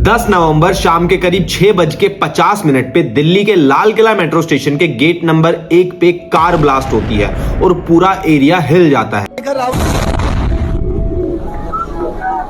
10 नवंबर शाम के करीब 6:50 पे दिल्ली के लाल किला मेट्रो स्टेशन के गेट नंबर 1 पे कार ब्लास्ट होती है और पूरा एरिया हिल जाता है।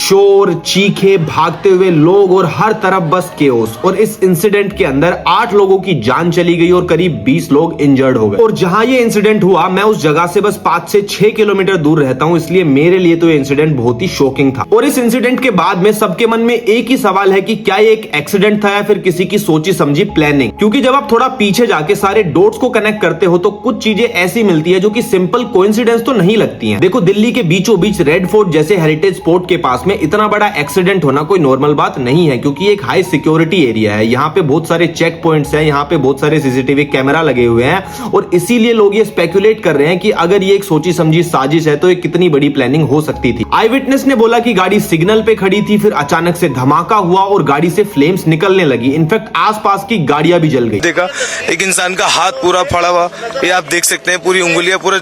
शोर, चीखे, भागते हुए लोग और हर तरफ बस केओस। और इस इंसिडेंट के अंदर 8 लोगों की जान चली गई और करीब 20 लोग इंजर्ड हो गए। और जहां ये इंसिडेंट हुआ, मैं उस जगह से बस 5 से 6 किलोमीटर दूर रहता हूं, इसलिए मेरे लिए तो ये इंसिडेंट बहुत ही शॉकिंग था। और इस इंसिडेंट के बाद में सबके मन में एक ही सवाल है कि क्या ये एक एक्सीडेंट था या फिर किसी की सोची समझी प्लानिंग। क्योंकि जब आप थोड़ा पीछे जाके सारे डॉट्स को कनेक्ट करते हो तो कुछ चीजें ऐसी मिलती है जो कि सिंपल कोइंसिडेंस तो नहीं लगती है। देखो, दिल्ली के बीचों बीच रेड फोर्ट जैसे हेरिटेज स्पॉट के पास में इतना बड़ा एक्सीडेंट होना कोई नॉर्मल बात नहीं है, क्योंकि एक हाई सिक्योरिटी एरिया है। यहाँ पे बहुत सारे चेक पॉइंट्स हैं, यहाँ पे बहुत सारे सीसीटीवी कैमरा लगे हुए हैं और इसीलिए लोग ये स्पेकुलेट कर रहे हैं कि अगर ये एक सोची समझी साजिश है तो ये कितनी बड़ी प्लानिंग हो सकती थी। आई विटनेस ने बोला कि गाड़ी सिग्नल पे खड़ी थी, फिर अचानक से धमाका हुआ और गाड़ी से फ्लेम्स निकलने लगी। इनफैक्ट आसपास की गाड़ियां भी जल गई। देखा एक इंसान का हाथ पूरा फड़ा हुआ, ये आप देख सकते हैं, पूरी उंगलियां, पूरे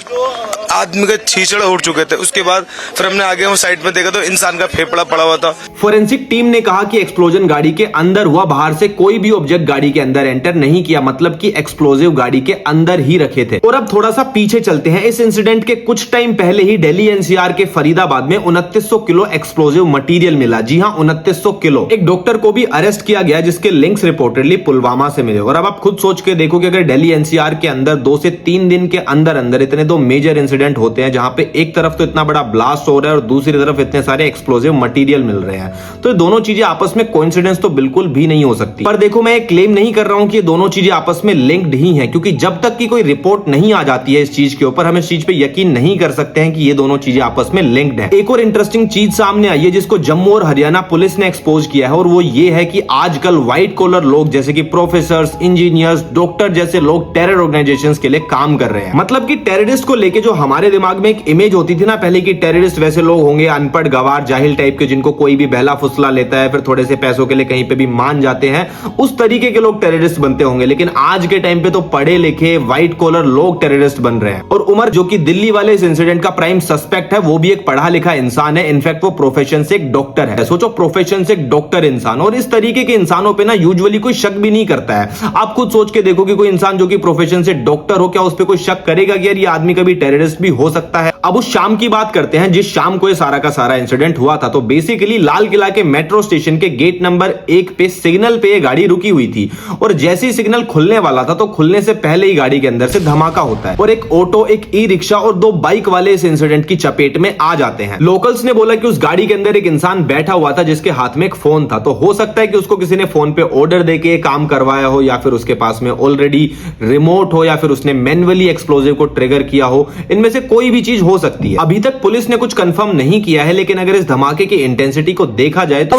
आदमी का छींचड़ा उड़ चुके थे। उसके बाद फिर हमने आगे वो साइड में देखा तो इंसान का फेफड़ा पड़ा हुआ था। फोरेंसिक टीम ने कहा कि एक्सप्लोजन गाड़ी के अंदर हुआ, बाहर से कोई भी ऑब्जेक्ट गाड़ी के अंदर एंटर नहीं किया, मतलब कि एक्सप्लोजिव गाड़ी के अंदर ही रखे थे। और अब थोड़ा सा पीछे चलते हैं। इस इंसिडेंट के कुछ टाइम पहले ही दिल्ली एनसीआर के फरीदाबाद में 2900 किलो एक्सप्लोजिव मटेरियल मिला। जी हां, 2900 किलो। एक डॉक्टर को भी अरेस्ट किया गया जिसके लिंक्स रिपोर्टेडली पुलवामा से मिले। और अब आप खुद सोच के देखो कि अगर दिल्ली एनसीआर के अंदर 2 से 3 दिन के अंदर अंदर इतने 2 मेजर इंसिडेंट होते हैं, जहां पे एक तरफ तो इतना बड़ा ब्लास्ट हो रहा है और दूसरी तरफ इतने सारे एक्सप्लोजिव मटेरियल मिल रहे हैं, तो ये दोनों चीजें आपस में कोइंसिडेंस तो बिल्कुल भी नहीं हो सकती। पर देखो, मैं क्लेम नहीं कर रहा हूं कि ये दोनों चीजें आपस में लिंक्ड ही हैं, क्योंकि जब तक की कोई रिपोर्ट नहीं आ जाती है इस चीज के ऊपर, हम इस चीज पे यकीन नहीं कर सकते हैं कि ये दोनों चीजें आपस में लिंक्ड है। एक और इंटरेस्टिंग चीज सामने आई है जिसको जम्मू और हरियाणा पुलिस ने एक्सपोज किया है, और वो ये है कि आजकल व्हाइट कॉलर लोग जैसे कि प्रोफेसर्स, इंजीनियर्स, डॉक्टर जैसे लोग टेरर ऑर्गेनाइजेशंस के लिए काम कर रहे हैं। मतलब कि टेररिस्ट को लेके जो हमारे दिमाग में एक इमेज होती थी ना पहले, कि टेररिस्ट वैसे लोग होंगे अनपढ़, गवार, जाहिल टाइप के, जिनको कोई भी बहला फुसला लेता है, फिर थोड़े से पैसों के लिए कहीं पे भी मान जाते हैं, उस तरीके के लोग टेररिस्ट बनते होंगे। लेकिन आज के टाइम पे तो पढ़े लिखे व्हाइट कॉलर लोग टेररिस्ट बन रहे हैं। और उमर, जो कि दिल्ली वाले इस इंसिडेंट का प्राइम सस्पेक्ट है, वो भी एक पढ़ा लिखा इंसान है। इनफैक्ट वो प्रोफेशन से एक डॉक्टर है। सोचो, प्रोफेशन से एक डॉक्टर इंसान, और इस तरीके के इंसानों पे ना यूजुअली कोई शक भी नहीं करता है। आप खुद सोच के देखो कि कोई इंसान जो कि प्रोफेशन से डॉक्टर हो, क्या उस पर कोई शक करेगा कि यार ये आदमी कभी टेररिस्ट भी हो सकता है। अब उस शाम की बात करते हैं जिस शाम को ये सारा का सारा इंसिडेंट हुआ था। तो बेसिकली लाल किला के मेट्रो स्टेशन के गेट नंबर 1 पे सिग्नल पे ये गाड़ी रुकी हुई थी, और जैसे ही सिग्नल खुलने वाला था तो खुलने से पहले ही गाड़ी के अंदर से धमाका होता है और एक ऑटो, एक ई रिक्शा और 2 बाइक वाले इस इंसिडेंट की चपेट में आ जाते हैं। लोकल्स ने बोला कि उस गाड़ी के अंदर एक इंसान बैठा हुआ था जिसके हाथ में एक फोन था। तो हो सकता है कि उसको किसी ने फोन पे ऑर्डर देके काम करवाया हो, या फिर उसके पास में ऑलरेडी रिमोट हो, या फिर उसने मैन्युअली एक्सप्लोजिव को ट्रिगर किया हो। इनमें से कोई भी चीज हो सकती है। अभी तक पुलिस ने कुछ कंफर्म नहीं किया है, लेकिन अगर इस धमाके की इंटेंसिटी को देखा जाए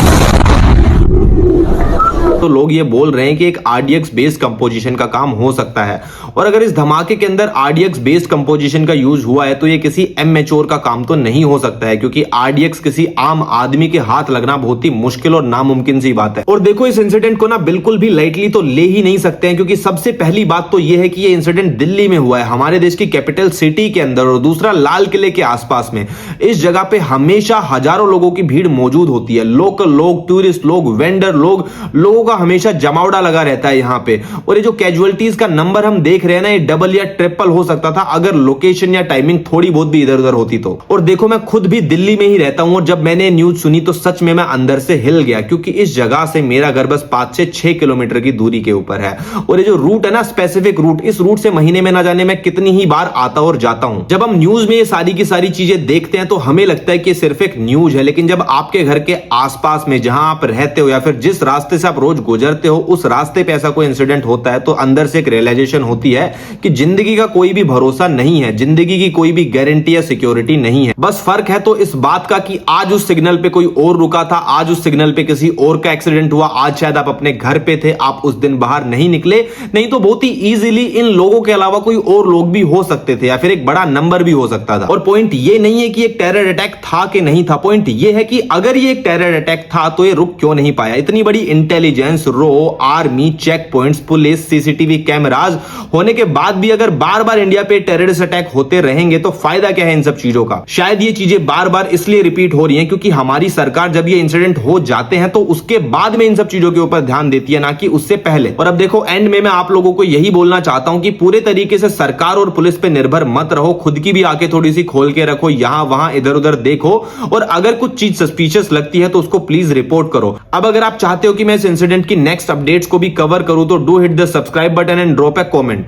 तो लोग ये बोल रहे हैं कि एक आरडीएक्स बेस्ड कंपोजिशन का काम हो सकता है। और अगर इस धमाके के अंदर आरडीएक्स बेस्ड कंपोजिशन का यूज हुआ है तो ये किसी एमेच्योर का काम तो नहीं हो सकता है, क्योंकि आरडीएक्स किसी आम आदमी के हाथ लगना बहुत ही मुश्किल और नामुमकिन सी बात है। और देखो, इस इंसिडेंट को ना बिल्कुल भी लाइटली तो ले ही नहीं सकते हैं, क्योंकि सबसे पहली बात तो ये है कि ये इंसिडेंट दिल्ली में हुआ है, हमारे देश की कैपिटल सिटी के अंदर, और दूसरा लाल किले के आसपास में। इस जगह पे हमेशा हजारों लोगों की भीड़ मौजूद होती है। लोकल लोग, टूरिस्ट लोग, वेंडर लोग, लोगों का हमेशा जमावड़ा लगा रहता है यहाँ पे। और ये जो कैजुअलिटीज का नंबर हम देख रहे हैं ना, ये डबल या ट्रिपल हो सकता था अगर लोकेशन या टाइमिंग थोड़ी बहुत भी इधर उधर होती तो। और देखो, मैं खुद भी दिल्ली में ही रहता हूं, और जब मैंने न्यूज सुनी तो सच में मैं अंदर से हिल गया, क्योंकि इस जगह से मेरा घर बस 5 से 6 किलोमीटर की दूरी के ऊपर है। और ये जो रूट है ना, स्पेसिफिक रूट, इस रूट से महीने में ना जाने मैं कितनी ही बार आता और जाता हूं। जब हम न्यूज में ये सारी की सारी चीजें देखते हैं तो हमें लगता है कि सिर्फ एक न्यूज है, लेकिन जब आपके घर के आसपास में, जहां आप रहते हो या फिर जिस रास्ते से आप रोज गुजरते हो, उस रास्ते पे ऐसा कोई इंसिडेंट होता है तो अंदर से एक रियलाइजेशन होती है कि जिंदगी का कोई भी भरोसा नहीं है, जिंदगी की कोई भी गारंटी या सिक्योरिटी नहीं है। बस फर्क है तो इस बात का कि आज उस सिग्नल पे कोई और रुका था, आज उस सिग्नल पे किसी और का एक्सीडेंट हुआ, आज शायद आप अपने घर पे थे, आप उस दिन बाहर नहीं निकले, नहीं तो बहुत ही इजीली इन लोगों के अलावा कोई और लोग भी हो सकते थे, या फिर एक बड़ा नंबर भी हो सकता था। और पॉइंट ये नहीं है कि एक टेरर अटैक था कि नहीं था, पॉइंट ये है कि अगर ये एक टेरर अटैक था तो ये रुक क्यों नहीं पाया। इतनी बड़ी इंटेलिजेंस इंटेलिजेंस, रो, army, check points, police, CCTV cameras होने के बाद भी अगर बार बार इंडिया पे टेररिस्ट अटैक होते रहेंगे तो फायदा क्या है इन सब चीजों का। शायद ये चीजें बार बार इसलिए रिपीट हो रही हैं क्योंकि हमारी सरकार जब ये इंसिडेंट हो जाते हैं तो उसके बाद में इन सब चीजों के ऊपर ध्यान देती है, ना कि उससे पहले। और अब देखो एंड में मैं आप लोगों को यही बोलना चाहता हूं कि पूरे तरीके से सरकार और पुलिस पे निर्भर मत रहो, खुद की भी आंखें थोड़ी सी खोल के रखो, यहां वहां इधर उधर देखो, और अगर कुछ चीज सस्पिशियस लगती है तो उसको प्लीज रिपोर्ट करो। अब अगर आप चाहते हो कि मैं इस इंसिडेंट की नेक्स्ट अपडेट्स को भी कवर करूं तो do hit the subscribe button and drop a comment.